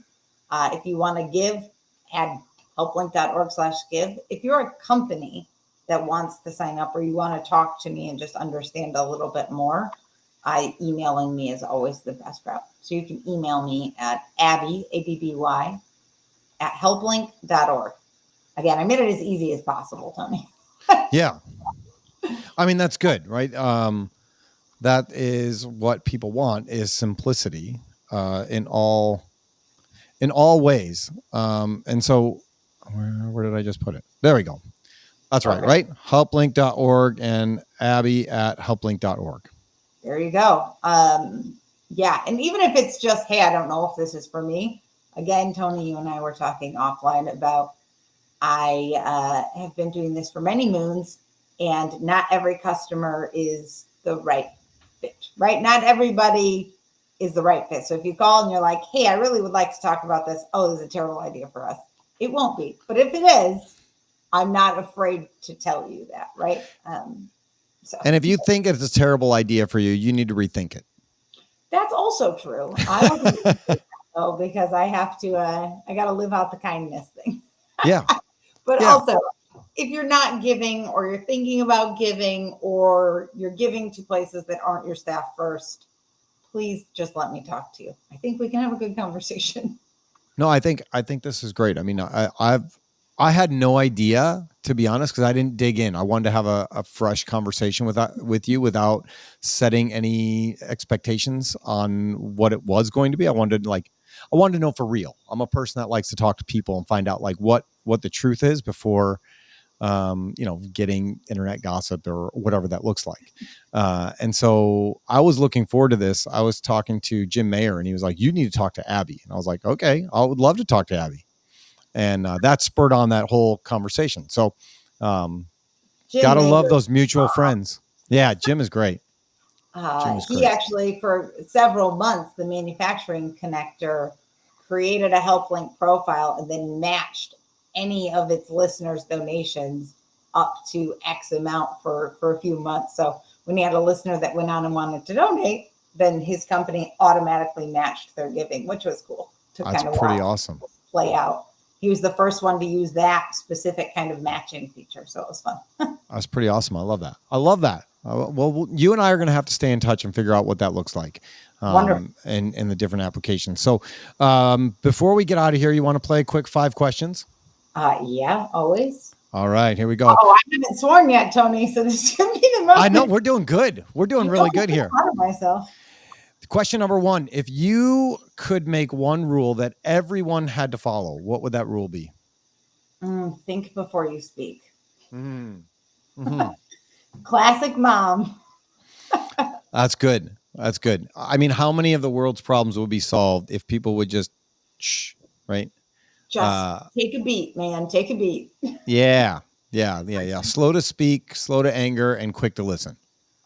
If you want to give, add helplink.org/give. If you're a company that wants to sign up or you want to talk to me and just understand a little bit more, emailing me is always the best route. So you can email me at Abby, ABBY, at helplink.org. Again, I made it as easy as possible, Tony. Yeah. I mean, that's good, right? That is what people want, is simplicity in all ways. And so where did I just put it? There we go. That's right? Helplink.org and Abby at helplink.org. There you go. Yeah. And even if it's just, hey, I don't know if this is for me. Again, Tony, you and I were talking offline about I have been doing this for many moons, and not every customer is the right fit, right? Not everybody is the right fit. So if you call and you're like, hey, I really would like to talk about this. Oh, this is a terrible idea for us. It won't be. But if it is, I'm not afraid to tell you that, right? And if you think it's a terrible idea for you, you need to rethink it. That's also true. I don't think so, because I have to, I got to live out the kindness thing. Yeah. But also, if you're not giving or you're thinking about giving or you're giving to places that aren't your staff first, please just let me talk to you. I think we can have a good conversation. No, I think this is great. I mean, I had no idea, to be honest, because I didn't dig in. I wanted to have a fresh conversation with you without setting any expectations on what it was going to be. I wanted to know for real. I'm a person that likes to talk to people and find out like what the truth is before getting internet gossip or whatever that looks like. And so I was looking forward to this. I was talking to Jim Mayer and he was like, you need to talk to Abby. And I was like, okay, I would love to talk to Abby. And that spurred on that whole conversation. So gotta love those mutual friends. Yeah, Jim is great. He actually, for several months, the manufacturing connector created a HelpLink profile and then matched any of its listeners' donations up to X amount for a few months. So when he had a listener that went on and wanted to donate, then his company automatically matched their giving, which was cool. That's pretty awesome. Play out. He was the first one to use that specific kind of matching feature. So it was fun. That's pretty awesome. I love that. Well, you and I are going to have to stay in touch and figure out what that looks like. Wonderful. And the different applications. So before we get out of here, you want to play a quick 5 questions? Yeah, always. All right, here we go. Oh, I haven't sworn yet, Tony. So this is going to be the most. I know we're doing good. We're doing really good here. I'm proud of myself. Question number 1, if you could make one rule that everyone had to follow, what would that rule be? Think before you speak. Mm-hmm. Classic mom. That's good. I mean, how many of the world's problems would be solved if people would just shh, right? Just take a beat, man. Take a beat. Yeah. Slow to speak, slow to anger, and quick to listen.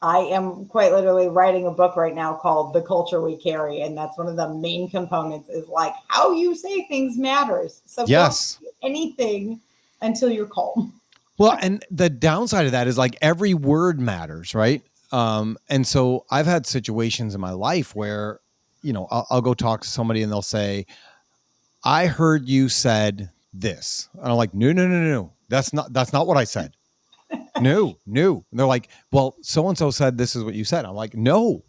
I am quite literally writing a book right now called The Culture We Carry. And that's one of the main components is like how you say things matters. So yes, don't do anything until you're calm. Well, and the downside of that is like every word matters, right? And so I've had situations in my life where, I'll go talk to somebody and they'll say, I heard you said this. And I'm like, no. That's not what I said. No. And they're like, well, so-and-so said this is what you said. I'm like, no,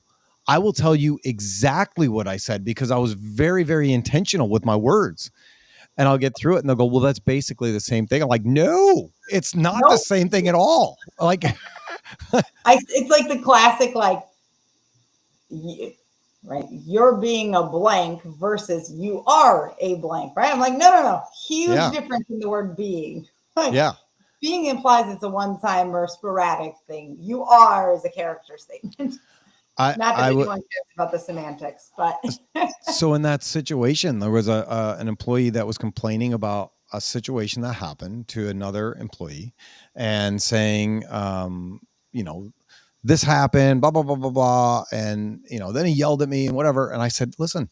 I will tell you exactly what I said because I was very, very intentional with my words. And I'll get through it and they'll go, well, that's basically the same thing. I'm like, no, it's not the same thing at all. Like, it's like the classic, like, right, you're being a blank versus you are a blank, right? I'm like, no. Huge difference in the word being. Like, being implies it's a one-time or sporadic thing. You are is a character statement. Not that anyone cares about the semantics, but. So in that situation, there was an employee that was complaining about a situation that happened to another employee and saying, this happened, blah, blah, blah, blah, blah. And, then he yelled at me and whatever. And I said, listen,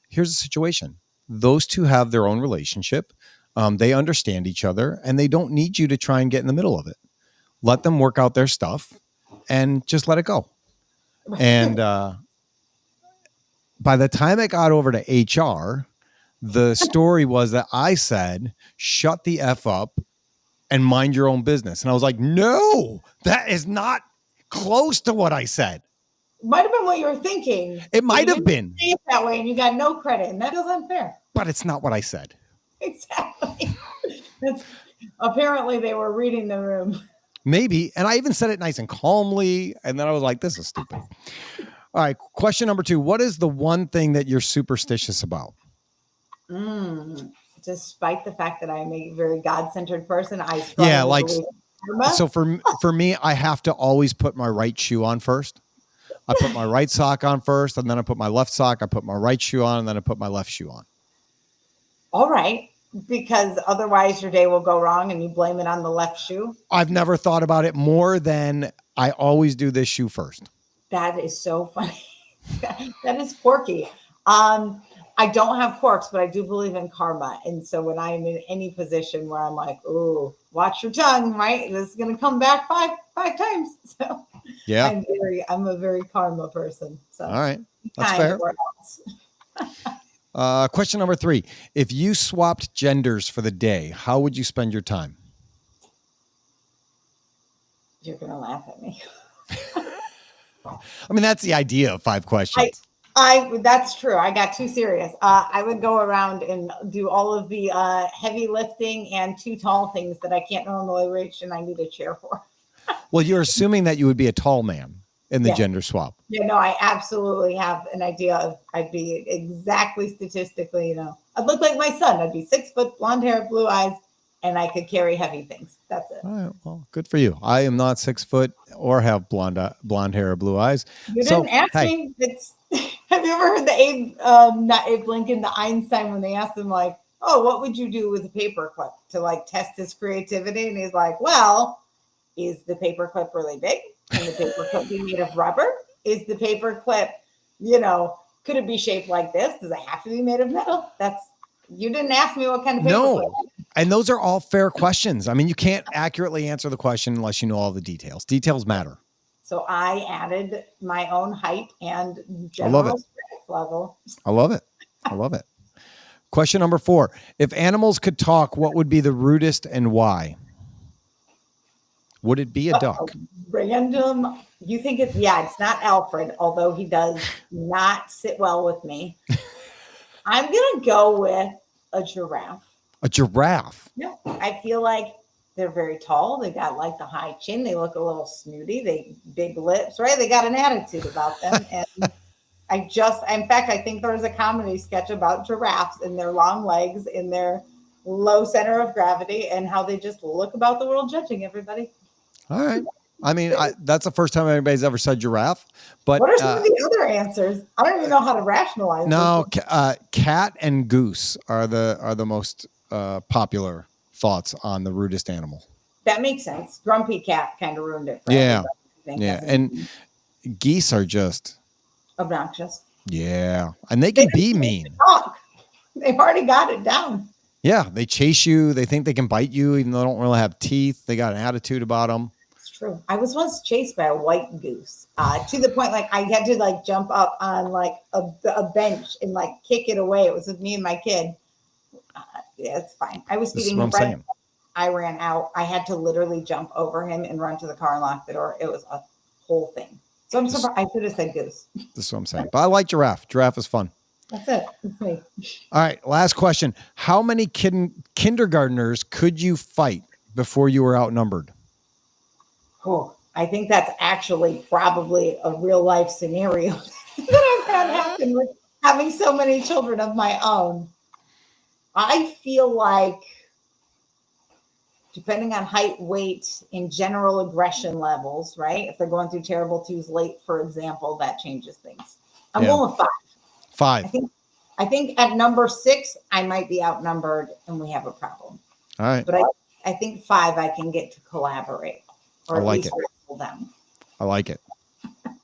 here's the situation. Those two have their own relationship. They understand each other and they don't need you to try and get in the middle of it. Let them work out their stuff and just let it go. And by the time it got over to HR, the story was that I said, shut the F up and mind your own business. And I was like, no, that is not close to what I said. Might have been what you were thinking. It might have been. Say it that way and you got no credit. And that feels unfair. But it's not what I said. Exactly. Apparently they were reading the room. Maybe. And I even said it nice and calmly. And then I was like, this is stupid. All right. Question number 2. What is the one thing that you're superstitious about? Despite the fact that I'm a very God-centered person, I so for me, I have to always put my right shoe on first. I put my right sock on first, and then I put my left sock. I put my right shoe on, and then I put my left shoe on. All right. Because otherwise your day will go wrong and you blame it on the left shoe. I've never thought about it more than I always do this shoe first. That is so funny. That is quirky. I don't have quirks, but I do believe in karma. And so when I'm in any position where I'm like, oh, watch your tongue, right? This is going to come back five times. So yeah, I'm a very karma person. So all right. That's fair. Question number 3. If you swapped genders for the day, how would you spend your time? You're going to laugh at me. I mean, that's the idea of 5 questions. That's true. I got too serious. I would go around and do all of the heavy lifting and too tall things that I can't normally reach and I need a chair for. Well, you're assuming that you would be a tall man in the gender swap. Yeah, no, I absolutely have an idea of I'd be exactly statistically, I'd look like my son. I'd be 6 foot, blonde hair, blue eyes, and I could carry heavy things. That's it. All right, well, good for you. I am not 6 foot or have blonde hair or blue eyes. You didn't ask me. Have you ever heard the not Abe Lincoln, the Einstein, when they asked him like, oh, what would you do with a paperclip to like test his creativity? And he's like, well, is the paperclip really big? Can the paperclip be made of rubber? Is the paperclip, could it be shaped like this? Does it have to be made of metal? You didn't ask me what kind of paperclip. No. And those are all fair questions. I mean, you can't accurately answer the question unless you know all the details. Details matter. So I added my own height and general strength level. I love it. Question number 4. If animals could talk, what would be the rudest and why? Would it be a duck? Random. You think it's not Alfred, although he does not sit well with me. I'm going to go with a giraffe. A giraffe? Yeah. I feel like they're very tall. They got like the high chin. They look a little snooty. They big lips, right? They got an attitude about them. And I think there was a comedy sketch about giraffes and their long legs and their low center of gravity and how they just look about the world judging everybody. All right. I mean, that's the first time anybody's ever said giraffe. But what are some of the other answers? I don't even know how to rationalize. No, cat and goose are the most popular thoughts on the rudest animal. That makes sense. Grumpy cat kind of ruined it. Yeah. And geese are just obnoxious. Yeah. And they can be mean. They've already got it down. Yeah, they chase you. They think they can bite you, even though they don't really have teeth. They got an attitude about them. It's true. I was once chased by a white goose to the point like I had to like jump up on like a bench and like kick it away. It was with me and my kid. Yeah, it's fine. I was This is feeding what him I'm bread. saying. I ran out. I had to literally jump over him and run to the car and lock the door. It was a whole thing. So I'm surprised. I should have said goose. This is what I'm saying. But I like giraffe. Giraffe is fun. That's it. It's me. All right. Last question. How many kindergartners could you fight before you were outnumbered? Oh, I think that's actually probably a real life scenario that I've had happen with having so many children of my own. I feel like, depending on height, weight, and general aggression levels, right? If they're going through terrible twos late, for example, that changes things. I'm going with 5. 5. I think at number 6, I might be outnumbered and we have a problem. All right. But I think 5, I can get to collaborate, or I at like least it. wrestle them. I like it.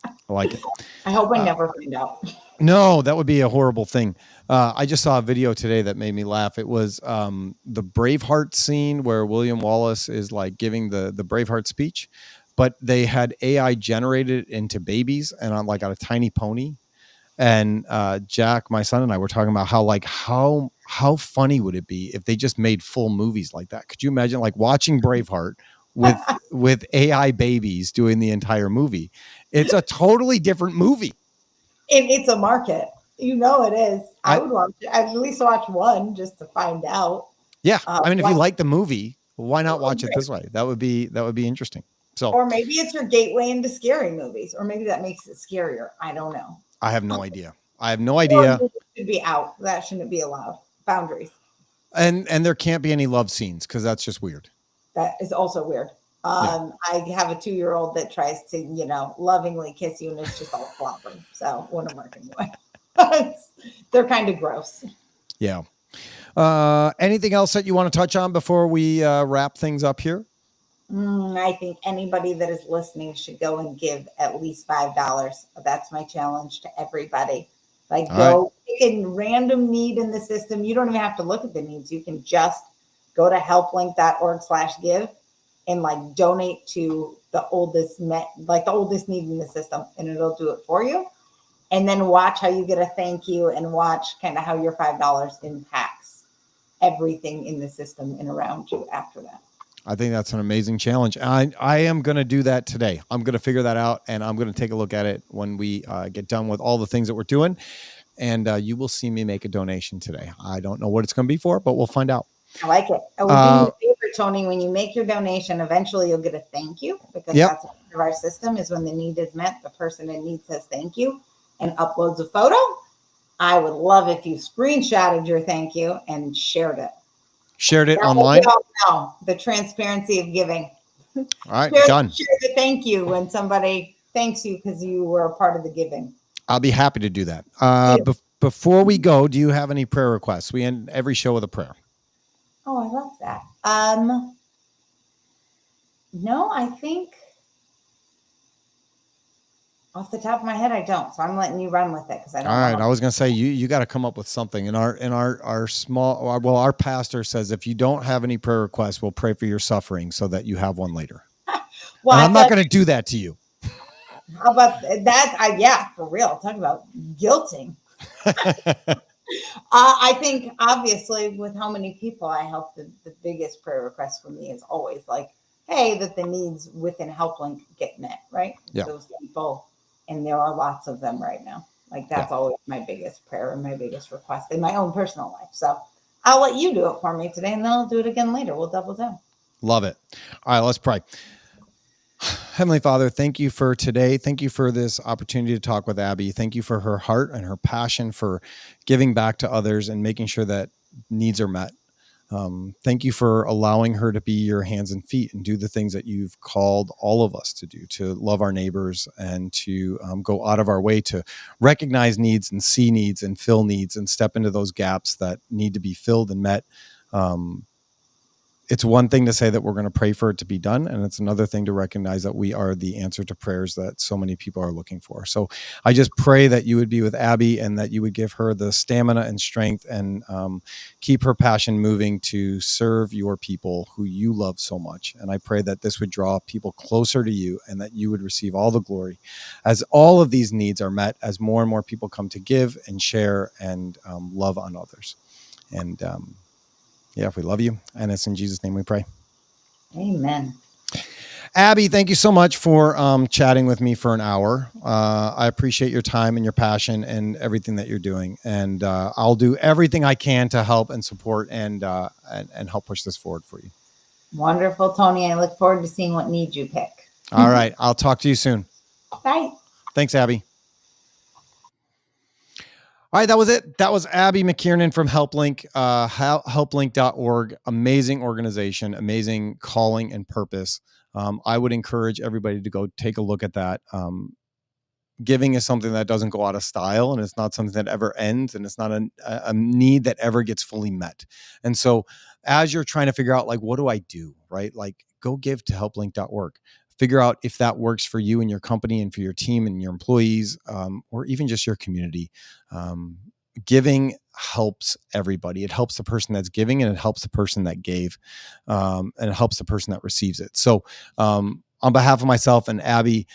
I like it. I hope I never find out. No, that would be a horrible thing. I just saw a video today that made me laugh. It was the Braveheart scene where William Wallace is like giving the Braveheart speech, but they had AI generated into babies and on like on a tiny pony. And Jack, my son, and I were talking about how funny would it be if they just made full movies like that? Could you imagine like watching Braveheart with AI babies doing the entire movie? It's a totally different movie. It's a market. You know it is. I would watch it. I'd at least watch one just to find out. Yeah. I mean, if you like the movie, why not watch it this way? That would be interesting. So, or maybe it's your gateway into scary movies, or maybe that makes it scarier. I don't know. I have no idea. It should be out. That shouldn't be allowed. Boundaries. And there can't be any love scenes because that's just weird. That is also weird. I have a 2-year-old that tries to, lovingly kiss you, and it's just all flopping. So wouldn't work anyway. They're kind of gross. Yeah. Anything else that you want to touch on before we wrap things up here? I think anybody that is listening should go and give at least $5. That's my challenge to everybody. Like, go pick a random need in the system. You don't even have to look at the needs. You can just go to helplink.org/give and like donate to the oldest need in the system, and it'll do it for you. And then watch how you get a thank you, and watch kind of how your $5 impacts everything in the system and around you after that. I think that's an amazing challenge. I am going to do that today. I'm going to figure that out, and I'm going to take a look at it when we get done with all the things that we're doing. And you will see me make a donation today. I don't know what it's going to be for, but we'll find out. I like it. I will do me a favor, Tony. When you make your donation, eventually you'll get a thank you, because that's part of our system is when the need is met, the person in need says thank you and uploads a photo. I would love if you screenshotted your thank you and shared it. Shared it online? No, the transparency of giving. All right, done. Share the thank you when somebody thanks you because you were a part of the giving. I'll be happy to do that. Before we go, do you have any prayer requests? We end every show with a prayer. Oh, I love that. No, I think off the top of my head, I don't. So I'm letting you run with it because I don't. All right, I was going to say you got to come up with something. In our small, our pastor says if you don't have any prayer requests, we'll pray for your suffering so that you have one later. Well, I'm not going to do that to you. How about that? Yeah, for real. Talk about guilting. I think obviously with how many people I help, the biggest prayer request for me is always like, hey, that the needs within HelpLink get met, right? Yeah. Those people, and there are lots of them right now. Like that's always my biggest prayer and my biggest request in my own personal life. So I'll let you do it for me today, and then I'll do it again later. We'll double down. Love it. All right, let's pray. Heavenly Father, thank you for today. Thank you for this opportunity to talk with Abby. Thank you for her heart and her passion for giving back to others and making sure that needs are met. Thank you for allowing her to be your hands and feet and do the things that you've called all of us to do, to love our neighbors and to go out of our way to recognize needs and see needs and fill needs and step into those gaps that need to be filled and met. it's one thing to say that we're going to pray for it to be done. And it's another thing to recognize that we are the answer to prayers that so many people are looking for. So I just pray that you would be with Abby and that you would give her the stamina and strength and keep her passion moving to serve your people who you love so much. And I pray that this would draw people closer to you and that you would receive all the glory as all of these needs are met, as more and more people come to give and share and love on others. And yeah, we love you. And it's in Jesus' name we pray. Amen. Abby, thank you so much for chatting with me for an hour. I appreciate your time and your passion and everything that you're doing. And I'll do everything I can to help and support and help push this forward for you. Wonderful, Tony. I look forward to seeing what needs you pick. All right. I'll talk to you soon. Bye. Thanks, Abby. All right, that was it. That was Abby McKiernan from HelpLink, helplink.org. Amazing organization, amazing calling and purpose. I would encourage everybody to go take a look at that. Giving is something that doesn't go out of style, and it's not something that ever ends, and it's not a need that ever gets fully met. And so as you're trying to figure out, like, what do I do, right? Like, go give to helplink.org. Figure out if that works for you and your company and for your team and your employees, or even just your community. Giving helps everybody. It helps the person that's giving, and it helps the person that gave, and it helps the person that receives it. So on behalf of myself and Abby,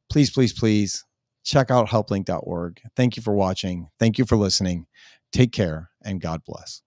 please check out helplink.org. Thank you for watching. Thank you for listening. Take care, and God bless.